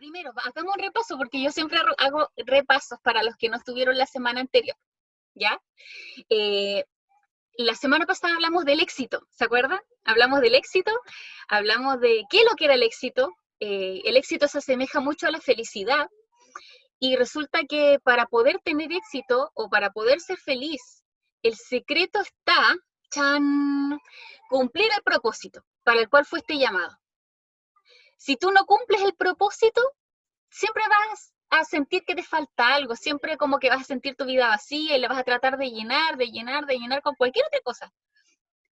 primero, hagamos un repaso, porque yo siempre hago repasos para los que no estuvieron la semana anterior, ¿ya? La semana pasada hablamos del éxito, ¿se acuerdan? Hablamos del éxito, hablamos de qué es lo que era el éxito. El éxito se asemeja mucho a la felicidad, y resulta que para poder tener éxito o para poder ser feliz, el secreto está, chan, cumplir el propósito para el cual fuiste llamado. Si tú no cumples el propósito, siempre vas a sentir que te falta algo, siempre como que vas a sentir tu vida vacía y la vas a tratar de llenar, de llenar, de llenar con cualquier otra cosa.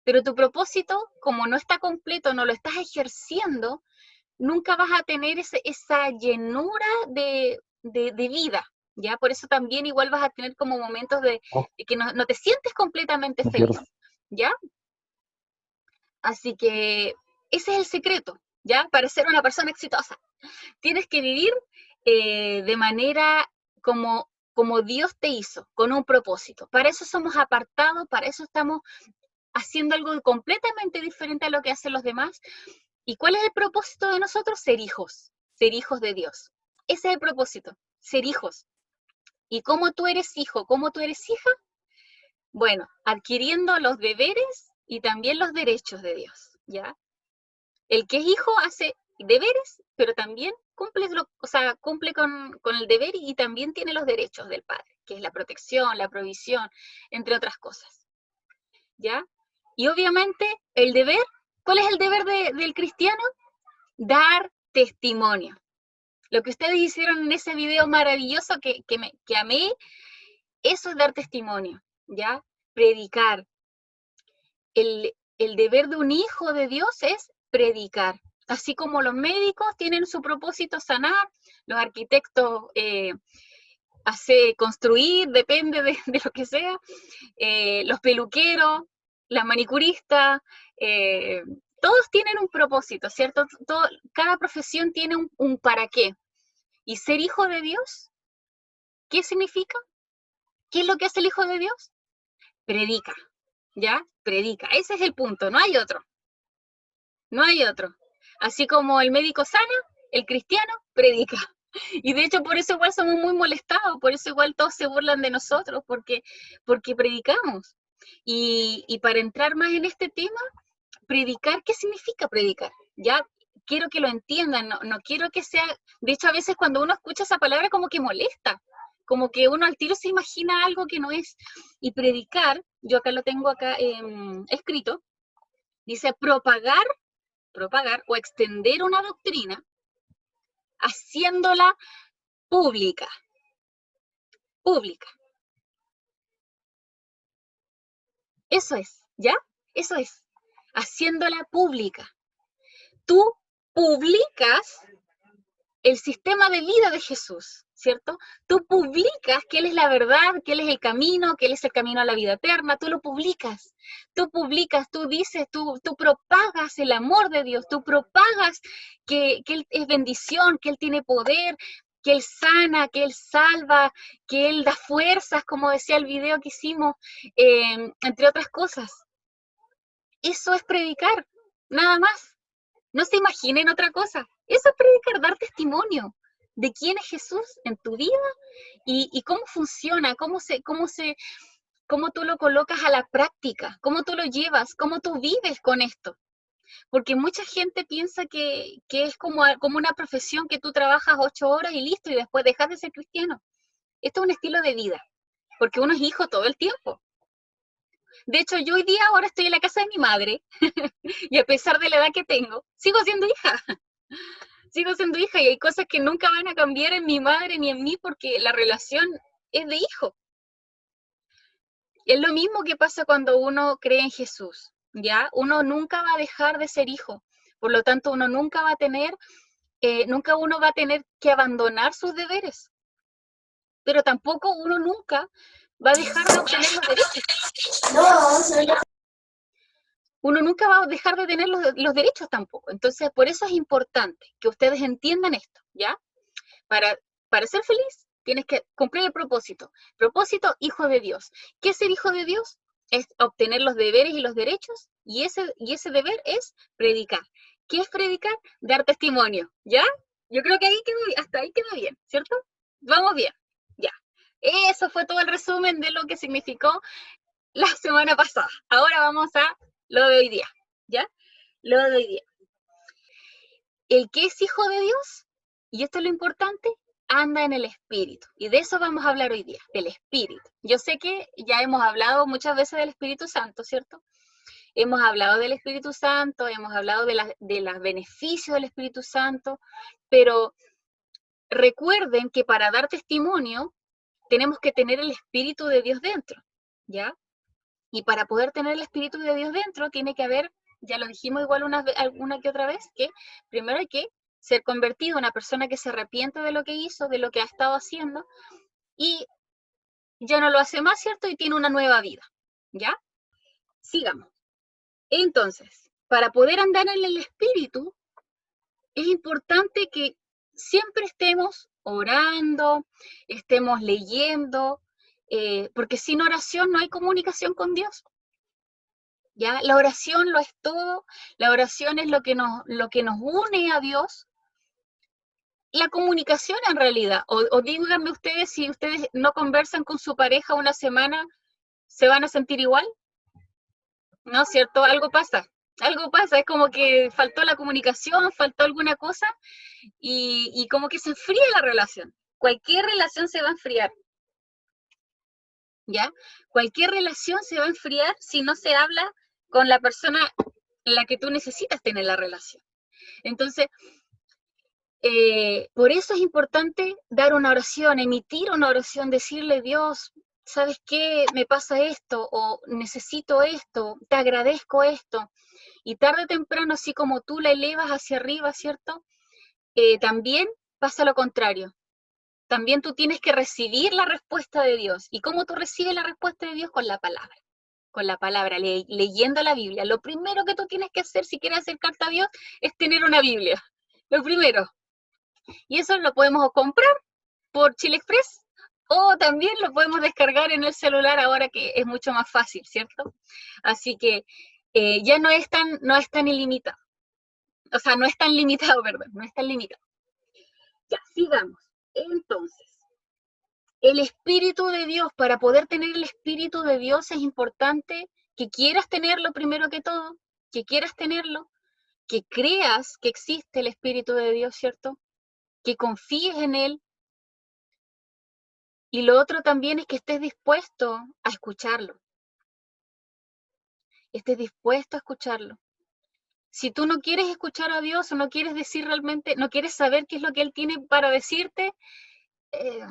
Pero tu propósito, como no está completo, no lo estás ejerciendo, nunca vas a tener esa llenura de vida, ¿ya? Por eso también igual vas a tener como momentos de que no te sientes completamente feliz, ¿ya? Así que ese es el secreto, ¿ya? Para ser una persona exitosa. Tienes que vivir de manera como Dios te hizo, con un propósito. Para eso somos apartados, para eso estamos haciendo algo completamente diferente a lo que hacen los demás. ¿Y cuál es el propósito de nosotros? Ser hijos de Dios. Ese es el propósito, ser hijos. ¿Y cómo tú eres hijo, cómo tú eres hija? Bueno, adquiriendo los deberes y también los derechos de Dios, ¿ya? El que es hijo hace deberes, pero también cumple con el deber y también tiene los derechos del padre, que es la protección, la provisión, entre otras cosas, ¿ya? Y obviamente el deber, ¿cuál es el deber del cristiano? Dar testimonio. Lo que ustedes hicieron en ese video maravilloso que amé, eso es dar testimonio, ¿ya? Predicar. El deber de un hijo de Dios es predicar. Así como los médicos tienen su propósito sanar, los arquitectos construir, depende de lo que sea, los peluqueros, las manicuristas, todos tienen un propósito, ¿cierto? Cada profesión tiene un para qué. Y ser hijo de Dios, ¿qué significa? ¿Qué es lo que hace el hijo de Dios? Predica, ¿ya? Predica. Ese es el punto, no hay otro. No hay otro. Así como el médico sana, el cristiano predica. Y de hecho por eso igual somos muy molestados, por eso igual todos se burlan de nosotros, porque predicamos. Y para entrar más en este tema, predicar, ¿qué significa predicar? Ya quiero que lo entiendan, no quiero que sea, de hecho a veces cuando uno escucha esa palabra como que molesta, como que uno al tiro se imagina algo que no es. Y predicar, yo acá lo tengo escrito, dice propagar o extender una doctrina haciéndola pública. Eso es, ¿ya? Eso es, haciéndola pública. Tú publicas el sistema de vida de Jesús, ¿cierto? Tú publicas que Él es la verdad, que Él es el camino, que Él es el camino a la vida eterna, tú lo publicas, tú dices, tú propagas el amor de Dios, tú propagas que Él es bendición, que Él tiene poder, que Él sana, que Él salva, que Él da fuerzas, como decía el video que hicimos, entre otras cosas. Eso es predicar, nada más. No se imaginen otra cosa. Eso es predicar, dar testimonio de quién es Jesús en tu vida y cómo funciona, cómo tú lo colocas a la práctica, cómo tú lo llevas, cómo tú vives con esto. Porque mucha gente piensa que es como una profesión que tú trabajas 8 horas y listo, y después dejas de ser cristiano. Esto es un estilo de vida, porque uno es hijo todo el tiempo. De hecho, yo hoy día ahora estoy en la casa de mi madre, y a pesar de la edad que tengo, sigo siendo hija. Sigo siendo hija y hay cosas que nunca van a cambiar en mi madre ni en mí porque la relación es de hijo. Es lo mismo que pasa cuando uno cree en Jesús, ¿ya? Uno nunca va a dejar de ser hijo, por lo tanto uno nunca va a tener que abandonar sus deberes, pero tampoco uno nunca va a dejar de obtener los derechos. Uno nunca va a dejar de tener los derechos tampoco. Entonces, por eso es importante que ustedes entiendan esto, ¿ya? Para ser feliz, tienes que cumplir el propósito. Propósito, hijo de Dios. ¿Qué es ser hijo de Dios? Es obtener los deberes y los derechos, y ese deber es predicar. ¿Qué es predicar? Dar testimonio, ¿ya? Yo creo que hasta ahí quedó bien, ¿cierto? Vamos bien, ya. Eso fue todo el resumen de lo que significó la semana pasada. Ahora vamos a lo de hoy día, ¿ya? Lo de hoy día. El que es hijo de Dios, y esto es lo importante, anda en el Espíritu. Y de eso vamos a hablar hoy día, del Espíritu. Yo sé que ya hemos hablado muchas veces del Espíritu Santo, ¿cierto? Hemos hablado del Espíritu Santo, hemos hablado de los beneficios del Espíritu Santo, pero recuerden que para dar testimonio tenemos que tener el Espíritu de Dios dentro, ¿ya? Y para poder tener el Espíritu de Dios dentro tiene que haber, ya lo dijimos igual alguna que otra vez, que primero hay que ser convertido, una persona que se arrepiente de lo que hizo, de lo que ha estado haciendo, y ya no lo hace más, ¿cierto? Y tiene una nueva vida, ¿ya? Sigamos. Entonces, para poder andar en el Espíritu, es importante que siempre estemos orando, estemos leyendo, porque sin oración no hay comunicación con Dios. ¿Ya? La oración lo es todo, la oración es lo que nos une a Dios. La comunicación en realidad, o díganme ustedes si ustedes no conversan con su pareja una semana, ¿se van a sentir igual? ¿No es cierto? Algo pasa, es como que faltó la comunicación, faltó alguna cosa y como que se enfría la relación. Cualquier relación se va a enfriar, ¿ya? Cualquier relación se va a enfriar si no se habla con la persona en la que tú necesitas tener la relación. Entonces, por eso es importante dar una oración, emitir una oración, decirle, Dios, ¿sabes qué? Me pasa esto o necesito esto, te agradezco esto. Y tarde o temprano, así como tú la elevas hacia arriba, ¿cierto? También pasa lo contrario. También tú tienes que recibir la respuesta de Dios. ¿Y cómo tú recibes la respuesta de Dios? Con la palabra, leyendo la Biblia. Lo primero que tú tienes que hacer si quieres acercarte a Dios es tener una Biblia. Lo primero. Y eso lo podemos comprar por Chile Express o también lo podemos descargar en el celular ahora que es mucho más fácil, ¿cierto? Así que ya no es tan ilimitado. O sea, no es tan limitado, perdón, no es tan limitado. Ya, sigamos. Entonces, el Espíritu de Dios, para poder tener el Espíritu de Dios es importante que quieras tenerlo primero que todo, que quieras tenerlo, que creas que existe el Espíritu de Dios, ¿cierto? Que confíes en Él. Y lo otro también es que estés dispuesto a escucharlo, estés dispuesto a escucharlo. Si tú no quieres escuchar a Dios o no quieres decir realmente, no quieres saber qué es lo que Él tiene para decirte, eh,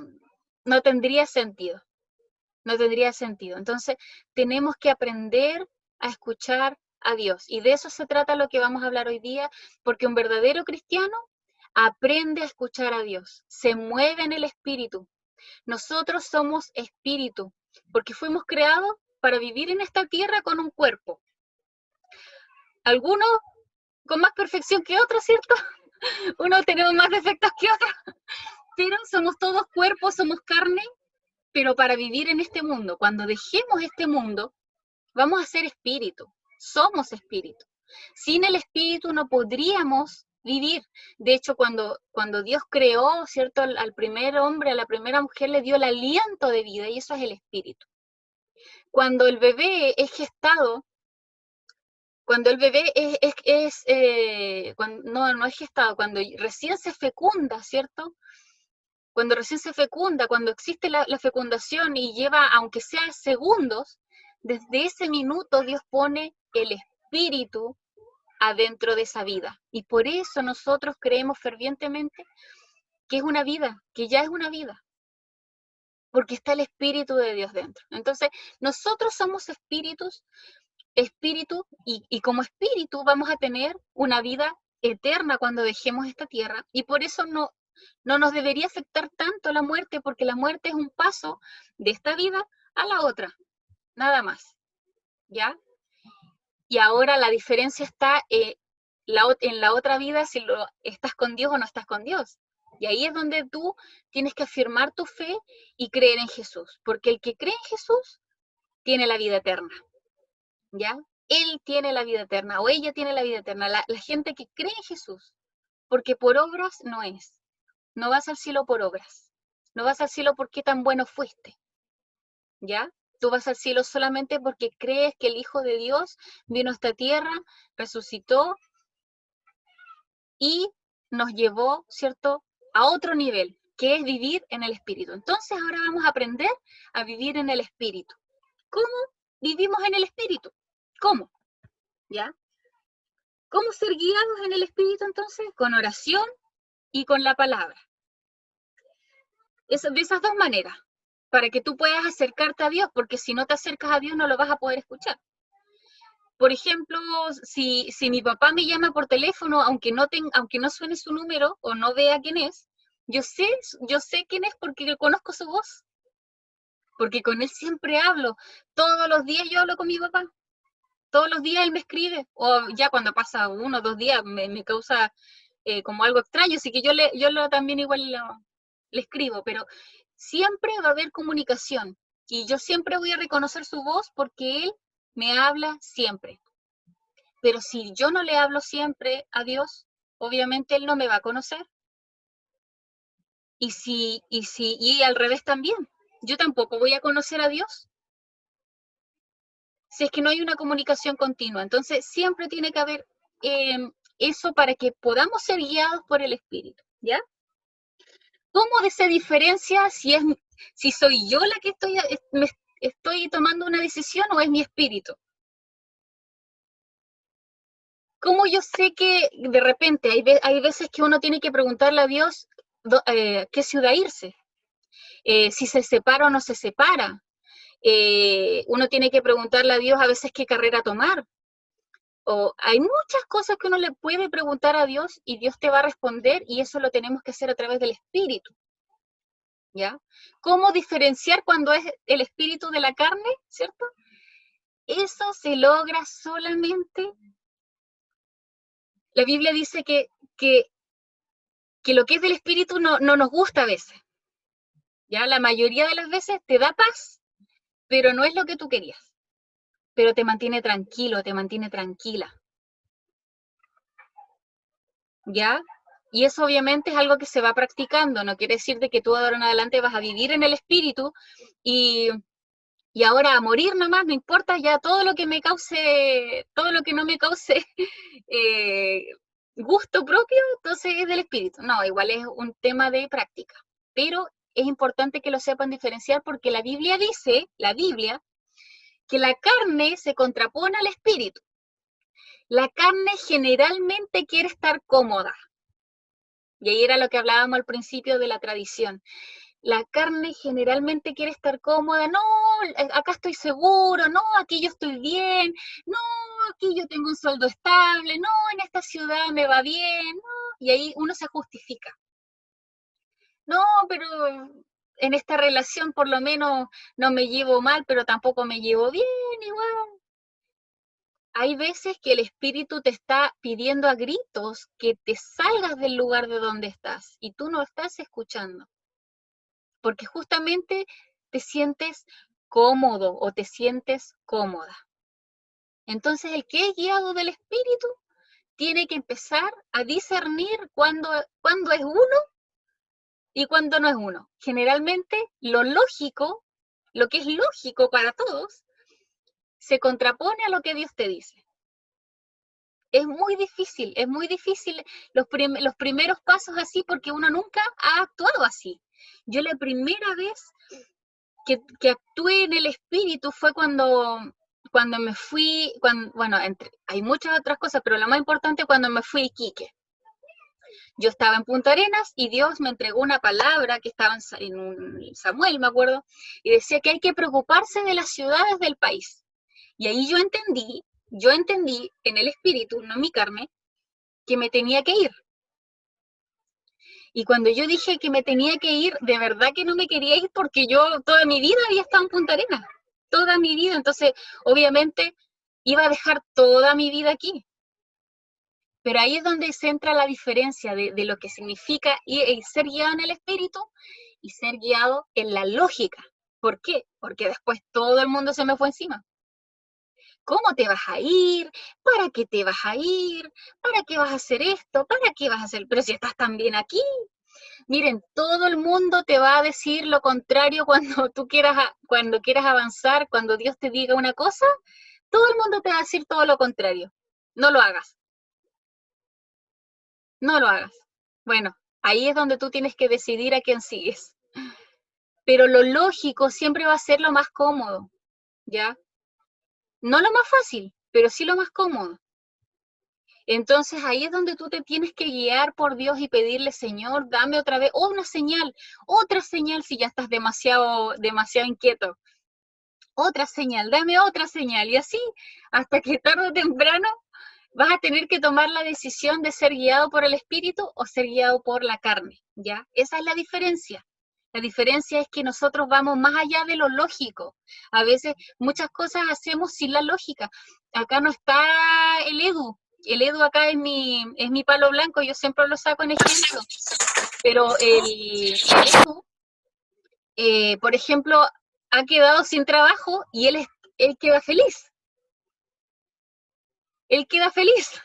no tendría sentido, no tendría sentido. Entonces, tenemos que aprender a escuchar a Dios. Y de eso se trata lo que vamos a hablar hoy día, porque un verdadero cristiano aprende a escuchar a Dios, se mueve en el espíritu. Nosotros somos espíritu, porque fuimos creados para vivir en esta tierra con un cuerpo. Algunos con más perfección que otros, ¿cierto? Unos tenemos más defectos que otros, pero somos todos cuerpos, somos carne, pero para vivir en este mundo, cuando dejemos este mundo, vamos a ser espíritu, somos espíritu. Sin el espíritu no podríamos vivir. De hecho, cuando Dios creó, ¿cierto? Al primer hombre, a la primera mujer le dio el aliento de vida y eso es el espíritu. Cuando el bebé es gestado, cuando el bebé no es gestado, cuando recién se fecunda, ¿cierto? Cuando recién se fecunda, cuando existe la fecundación y lleva, aunque sea segundos, desde ese minuto Dios pone el espíritu adentro de esa vida. Y por eso nosotros creemos fervientemente que es una vida, que ya es una vida, porque está el espíritu de Dios dentro. Entonces, nosotros somos espíritu y como espíritu vamos a tener una vida eterna cuando dejemos esta tierra y por eso no nos debería afectar tanto la muerte porque la muerte es un paso de esta vida a la otra, nada más, ¿ya? Y ahora la diferencia está en la otra vida si estás con Dios o no estás con Dios. Y ahí es donde tú tienes que afirmar tu fe y creer en Jesús, porque el que cree en Jesús tiene la vida eterna, ¿ya? Él tiene la vida eterna o ella tiene la vida eterna, la gente que cree en Jesús. porque por obras no es. No vas al cielo por obras. No vas al cielo porque tan bueno fuiste, ¿ya? Tú vas al cielo solamente porque crees que el Hijo de Dios vino a esta tierra, resucitó y nos llevó, ¿cierto?, a otro nivel, que es vivir en el Espíritu. Entonces ahora vamos a aprender a vivir en el Espíritu. ¿Cómo vivimos en el Espíritu? ¿Cómo? ¿Ya? ¿Cómo ser guiados en el Espíritu entonces? Con oración y con la palabra. De esas dos maneras, para que tú puedas acercarte a Dios, porque si no te acercas a Dios no lo vas a poder escuchar. Por ejemplo, si mi papá me llama por teléfono, aunque no suene su número o no vea quién es, yo sé quién es porque conozco su voz, porque con él siempre hablo. Todos los días yo hablo con mi papá, todos los días él me escribe, o ya cuando pasa 1 o 2 días me causa como algo extraño, así que también igual le escribo, pero siempre va a haber comunicación y yo siempre voy a reconocer su voz porque él me habla siempre. Pero si yo no le hablo siempre a Dios, obviamente él no me va a conocer. Y al revés también. Yo tampoco voy a conocer a Dios si es que no hay una comunicación continua. Entonces siempre tiene que haber eso para que podamos ser guiados por el Espíritu, ¿ya? ¿Cómo se diferencia si soy yo la que estoy tomando una decisión o es mi espíritu? ¿Cómo yo sé que de repente hay veces que uno tiene que preguntarle a Dios qué ciudad irse? Si se separa o no se separa. Uno tiene que preguntarle a Dios a veces qué carrera tomar. O hay muchas cosas que uno le puede preguntar a Dios y Dios te va a responder y eso lo tenemos que hacer a través del espíritu. ¿Ya? ¿Cómo diferenciar cuando es el espíritu de la carne, cierto? Eso se logra solamente. La Biblia dice que lo que es del espíritu no nos gusta a veces. ¿Ya? La mayoría de las veces te da paz, pero no es lo que tú querías. Pero te mantiene tranquilo, te mantiene tranquila. ¿Ya? Y eso obviamente es algo que se va practicando, no quiere decir de que tú de ahora en adelante vas a vivir en el espíritu y ahora a morir nomás, no importa ya todo lo que no me cause gusto propio, entonces es del espíritu. No, igual es un tema de práctica, pero es importante que lo sepan diferenciar porque la Biblia dice, que la carne se contrapone al espíritu. La carne generalmente quiere estar cómoda. Y ahí era lo que hablábamos al principio de la tradición. La carne generalmente quiere estar cómoda, no, acá estoy seguro, no, aquí yo estoy bien, no, aquí yo tengo un sueldo estable, no, en esta ciudad me va bien, no, y ahí uno se justifica. No, pero en esta relación por lo menos no me llevo mal, pero tampoco me llevo bien, igual. Hay veces que el espíritu te está pidiendo a gritos que te salgas del lugar de donde estás y tú no estás escuchando. Porque justamente te sientes cómodo o te sientes cómoda. Entonces el que es guiado del espíritu tiene que empezar a discernir cuándo es uno y cuándo no es uno. Generalmente lo que es lógico para todos, se contrapone a lo que Dios te dice. Es muy difícil los primeros pasos así porque uno nunca ha actuado así. Yo la primera vez que actué en el espíritu fue cuando me fui, hay muchas otras cosas, pero lo más importante cuando me fui a Iquique. Yo estaba en Punta Arenas y Dios me entregó una palabra que estaba en un Samuel, me acuerdo, y decía que hay que preocuparse de las ciudades del país. Y ahí yo entendí en el espíritu, no en mi carne, que me tenía que ir. Y cuando yo dije que me tenía que ir, de verdad que no me quería ir porque yo toda mi vida había estado en Punta Arenas, toda mi vida. Entonces, obviamente, iba a dejar toda mi vida aquí. Pero ahí es donde se entra la diferencia de lo que significa ser guiado en el espíritu y ser guiado en la lógica. ¿Por qué? Porque después todo el mundo se me fue encima. ¿Cómo te vas a ir? ¿Para qué te vas a ir? ¿Para qué vas a hacer esto? ¿Para qué vas a hacer? Pero si estás tan bien aquí. Miren, todo el mundo te va a decir lo contrario cuando tú cuando quieras avanzar, cuando Dios te diga una cosa, todo el mundo te va a decir todo lo contrario. No lo hagas. No lo hagas. Bueno, ahí es donde tú tienes que decidir a quién sigues. Pero lo lógico siempre va a ser lo más cómodo, ¿ya? No lo más fácil, pero sí lo más cómodo. Entonces ahí es donde tú te tienes que guiar por Dios y pedirle, Señor, dame otra vez, una señal, otra señal si ya estás demasiado inquieto. Otra señal, dame otra señal. Y así, hasta que tarde o temprano vas a tener que tomar la decisión de ser guiado por el Espíritu o ser guiado por la carne, ¿ya? Esa es la diferencia. La diferencia es que nosotros vamos más allá de lo lógico. A veces muchas cosas hacemos sin la lógica. Acá no está el Edu. El Edu acá es mi palo blanco, yo siempre lo saco en ejemplo. Pero el Edu, por ejemplo, ha quedado sin trabajo y él queda feliz. Él queda feliz.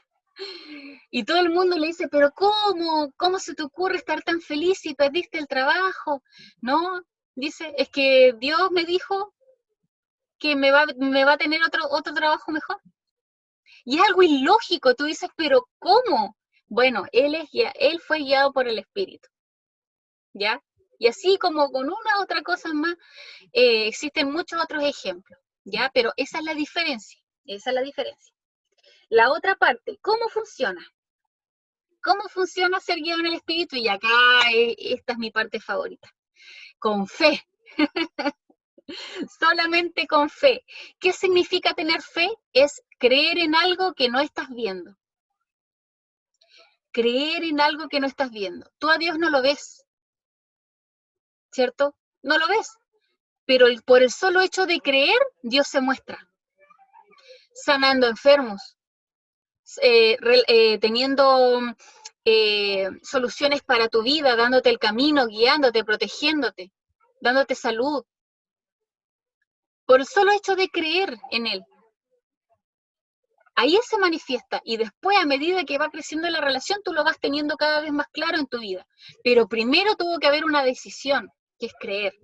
Y todo el mundo le dice, pero ¿cómo? ¿Cómo se te ocurre estar tan feliz si perdiste el trabajo? No, dice, es que Dios me dijo que me va a tener otro trabajo mejor. Y es algo ilógico, tú dices, pero ¿cómo? Bueno, él fue guiado por el Espíritu, ¿ya? Y así como con una u otra cosa más, existen muchos otros ejemplos, ¿ya? Pero esa es la diferencia, esa es la diferencia. La otra parte, ¿cómo funciona? ¿Cómo funciona ser guiado en el Espíritu? Y acá esta es mi parte favorita. Con fe, solamente con fe. ¿Qué significa tener fe? Es creer en algo que no estás viendo. Creer en algo que no estás viendo. Tú a Dios no lo ves, ¿cierto? No lo ves. Pero por el solo hecho de creer, Dios se muestra. Sanando enfermos, teniendo soluciones para tu vida, dándote el camino, guiándote, protegiéndote, dándote salud, por el solo hecho de creer en Él. Ahí Él se manifiesta y después a medida que va creciendo la relación tú lo vas teniendo cada vez más claro en tu vida. Pero primero tuvo que haber una decisión, que es creer.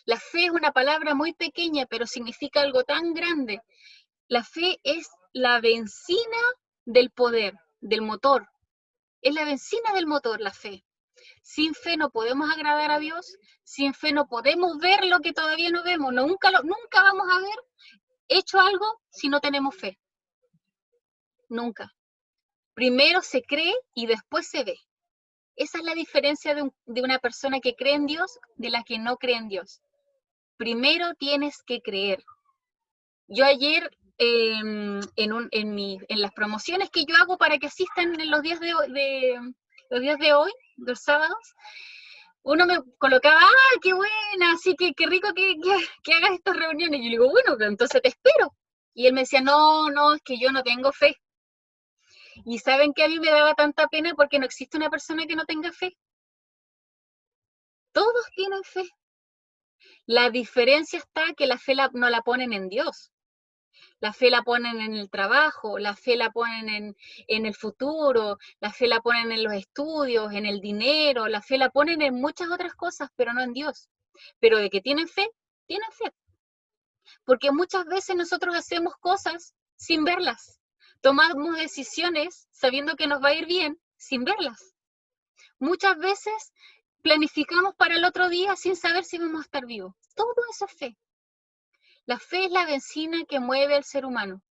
La fe es una palabra muy pequeña, pero significa algo tan grande. La fe es la benzina del poder, del motor. Es la benzina del motor, la fe. Sin fe no podemos agradar a Dios, sin fe no podemos ver lo que todavía no vemos, nunca vamos a ver hecho algo si no tenemos fe. Nunca. Primero se cree y después se ve. Esa es la diferencia de una persona que cree en Dios de la que no cree en Dios. Primero tienes que creer. Yo ayer, en las promociones que yo hago para que asistan en los días los días de hoy, los sábados, uno me colocaba, ¡ah, qué buena! Así que qué rico que hagas estas reuniones. Y yo le digo, bueno, entonces te espero. Y él me decía, no, es que yo no tengo fe. Y saben que a mí me daba tanta pena porque no existe una persona que no tenga fe. Todos tienen fe. La diferencia está que la fe no la ponen en Dios. La fe la ponen en el trabajo, la fe la ponen en el futuro, la fe la ponen en los estudios, en el dinero, la fe la ponen en muchas otras cosas, pero no en Dios. Pero de que tienen fe, tienen fe. Porque muchas veces nosotros hacemos cosas sin verlas. Tomamos decisiones sabiendo que nos va a ir bien sin verlas. Muchas veces planificamos para el otro día sin saber si vamos a estar vivos. Todo eso es fe. La fe es la benzina que mueve al ser humano.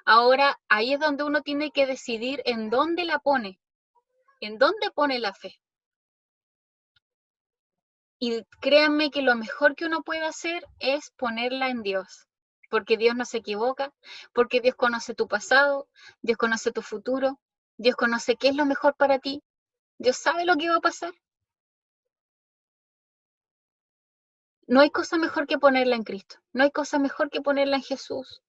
Ahora, ahí es donde uno tiene que decidir en dónde la pone, en dónde pone la fe. Y créanme que lo mejor que uno puede hacer es ponerla en Dios, porque Dios no se equivoca, porque Dios conoce tu pasado, Dios conoce tu futuro, Dios conoce qué es lo mejor para ti, Dios sabe lo que va a pasar. No hay cosa mejor que ponerla en Cristo, no hay cosa mejor que ponerla en Jesús,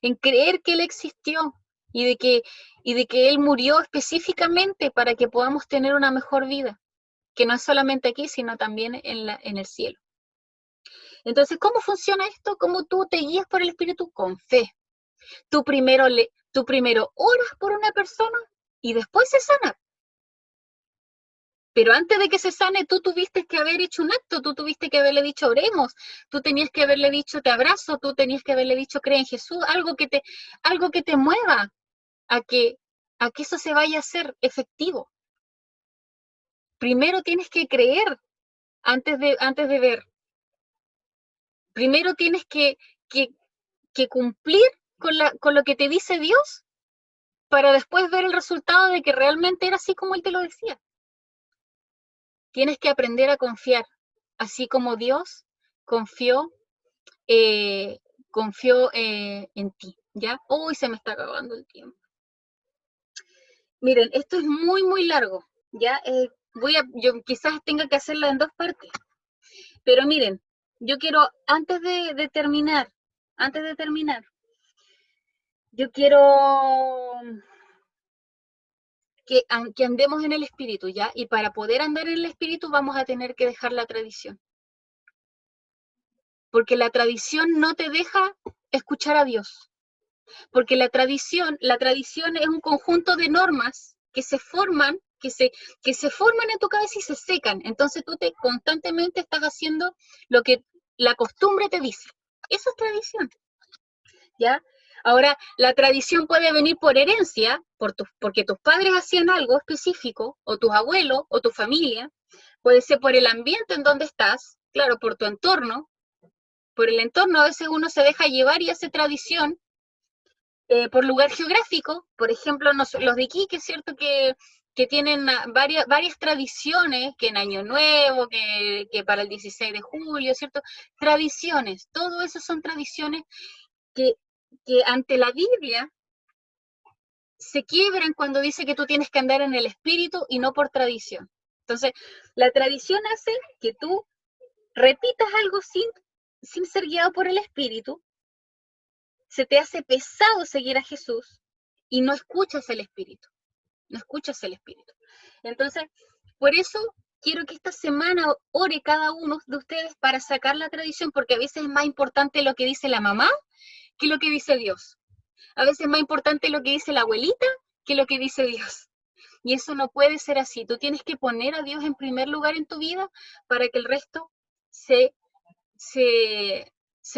en creer que Él existió y de que Él murió específicamente para que podamos tener una mejor vida, que no es solamente aquí, sino también en el cielo. Entonces, ¿cómo funciona esto? ¿Cómo tú te guías por el Espíritu? Con fe. Tú primero oras por una persona y después se sana. Pero antes de que se sane, tú tuviste que haber hecho un acto, tú tuviste que haberle dicho oremos, tú tenías que haberle dicho te abrazo, tú tenías que haberle dicho cree en Jesús, algo que te mueva a que eso se vaya a hacer efectivo. Primero tienes que creer antes de ver. Primero tienes que cumplir con lo que te dice Dios para después ver el resultado de que realmente era así como Él te lo decía. Tienes que aprender a confiar, así como Dios confió en ti, ¿ya? Uy, se me está acabando el tiempo. Miren, esto es muy, muy largo, ¿ya? Yo quizás tenga que hacerla en 2 partes, pero miren, yo quiero, antes de terminar, yo quiero que andemos en el Espíritu, ¿ya? Y para poder andar en el Espíritu vamos a tener que dejar la tradición. Porque la tradición no te deja escuchar a Dios. Porque la tradición es un conjunto de normas que se forman, que se forman en tu cabeza y se secan. Entonces tú constantemente estás haciendo lo que la costumbre te dice. Eso es tradición, ¿ya? Ahora, la tradición puede venir por herencia, porque tus padres hacían algo específico, o tus abuelos, o tu familia. Puede ser por el ambiente en donde estás, claro, por tu entorno. Por el entorno a veces uno se deja llevar y hace tradición. Por lugar geográfico, por ejemplo, los de Iquique, es cierto que tienen varias tradiciones, que en Año Nuevo, que para el 16 de julio, ¿cierto? Tradiciones, todo eso son tradiciones que ante la Biblia se quiebran cuando dice que tú tienes que andar en el espíritu y no por tradición. Entonces, la tradición hace que tú repitas algo sin ser guiado por el espíritu, se te hace pesado seguir a Jesús y no escuchas el espíritu. Entonces, por eso quiero que esta semana ore cada uno de ustedes para sacar la tradición, porque a veces es más importante lo que dice la mamá que lo que dice Dios. A veces es más importante lo que dice la abuelita que lo que dice Dios. Y eso no puede ser así. Tú tienes que poner a Dios en primer lugar en tu vida para que el resto se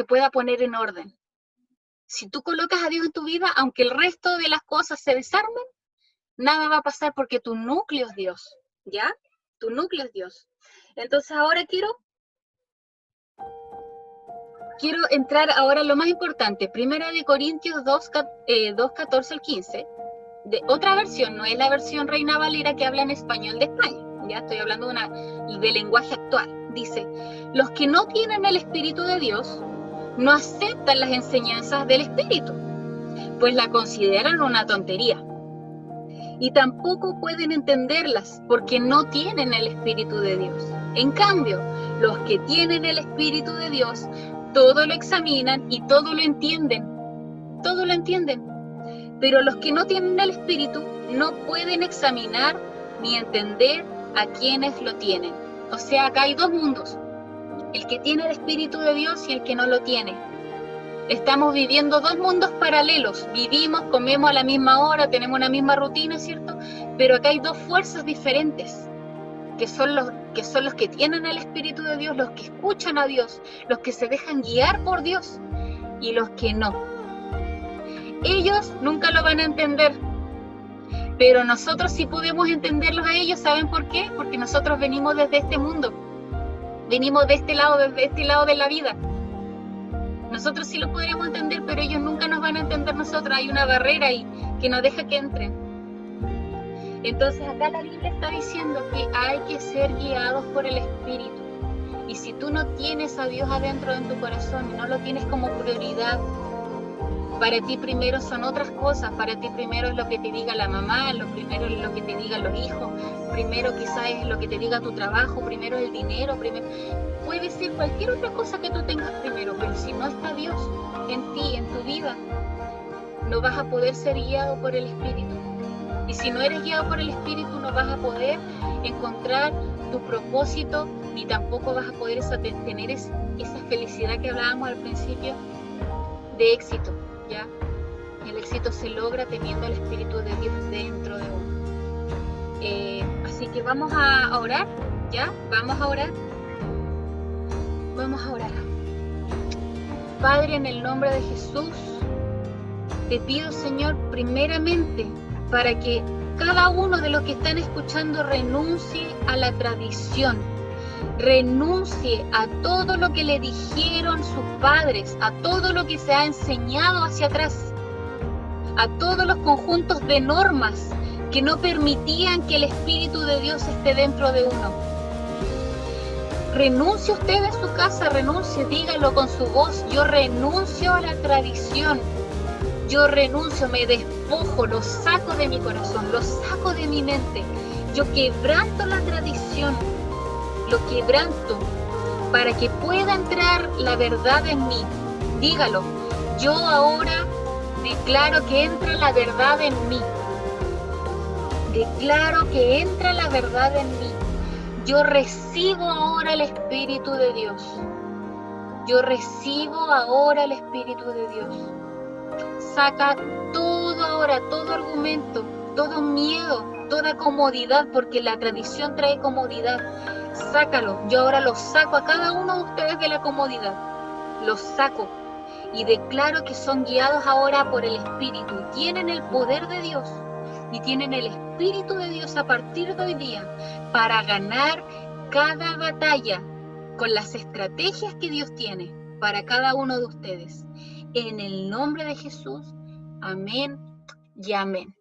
pueda poner en orden. Si tú colocas a Dios en tu vida, aunque el resto de las cosas se desarmen, nada va a pasar porque tu núcleo es Dios, ¿ya? Tu núcleo es Dios. Entonces ahora quiero entrar ahora a lo más importante. Primera de Corintios 2, 14 al 15. De otra versión, no es la versión Reina Valera que habla en español de España. Ya estoy hablando de lenguaje actual. Dice, los que no tienen el Espíritu de Dios no aceptan las enseñanzas del Espíritu, pues la consideran una tontería. Y tampoco pueden entenderlas porque no tienen el Espíritu de Dios. En cambio, los que tienen el Espíritu de Dios, todo lo examinan y todo lo entienden. Todo lo entienden. Pero los que no tienen el Espíritu no pueden examinar ni entender a quienes lo tienen. O sea, acá hay 2 mundos. El que tiene el Espíritu de Dios y el que no lo tiene. Estamos viviendo 2 mundos paralelos. Vivimos, comemos a la misma hora, tenemos una misma rutina, ¿cierto? Pero acá hay 2 fuerzas diferentes, que son los que tienen el Espíritu de Dios, los que escuchan a Dios, los que se dejan guiar por Dios y los que no. Ellos nunca lo van a entender, pero nosotros sí podemos entenderlos a ellos. ¿Saben por qué? Porque nosotros venimos desde este mundo, venimos de este lado, desde este lado de la vida. Nosotros sí lo podríamos entender, pero ellos nunca nos van a entender nosotros. Hay una barrera ahí que no deja que entren. Entonces acá la Biblia está diciendo que hay que ser guiados por el Espíritu. Y si tú no tienes a Dios adentro en tu corazón y no lo tienes como prioridad, para ti primero son otras cosas. Para ti primero es lo que te diga la mamá, lo primero es lo que te digan los hijos, primero quizás es lo que te diga tu trabajo, primero es el dinero, puede ser cualquier otra cosa que tú tengas primero, pero si no está Dios en ti, en tu vida, no vas a poder ser guiado por el Espíritu. Y si no eres guiado por el Espíritu, no vas a poder encontrar tu propósito, ni tampoco vas a poder tener esa felicidad que hablábamos al principio de éxito, ¿ya? El éxito se logra teniendo el Espíritu de Dios dentro de uno. Así que vamos a orar, ¿ya? Vamos a orar. Vamos a orar. Padre, en el nombre de Jesús, te pido, Señor, primeramente, para que cada uno de los que están escuchando renuncie a la tradición, renuncie a todo lo que le dijeron sus padres, a todo lo que se ha enseñado hacia atrás, a todos los conjuntos de normas que no permitían que el Espíritu de Dios esté dentro de uno. Renuncie usted en su casa, renuncie, dígalo con su voz: yo renuncio a la tradición, yo renuncio, me despojo, lo saco de mi corazón, lo saco de mi mente, yo quebranto la tradición, lo quebranto para que pueda entrar la verdad en mí. Dígalo: yo ahora declaro que entra la verdad en mí. Declaro que entra la verdad en mí. Yo recibo ahora el Espíritu de Dios. Yo recibo ahora el Espíritu de Dios. Saca todo ahora, todo argumento, todo miedo, toda comodidad, porque la tradición trae comodidad. Sácalo. Yo ahora los saco a cada uno de ustedes de la comodidad. Los saco y declaro que son guiados ahora por el Espíritu. Tienen el poder de Dios y tienen el Espíritu de Dios a partir de hoy día para ganar cada batalla con las estrategias que Dios tiene para cada uno de ustedes. En el nombre de Jesús, amén y amén.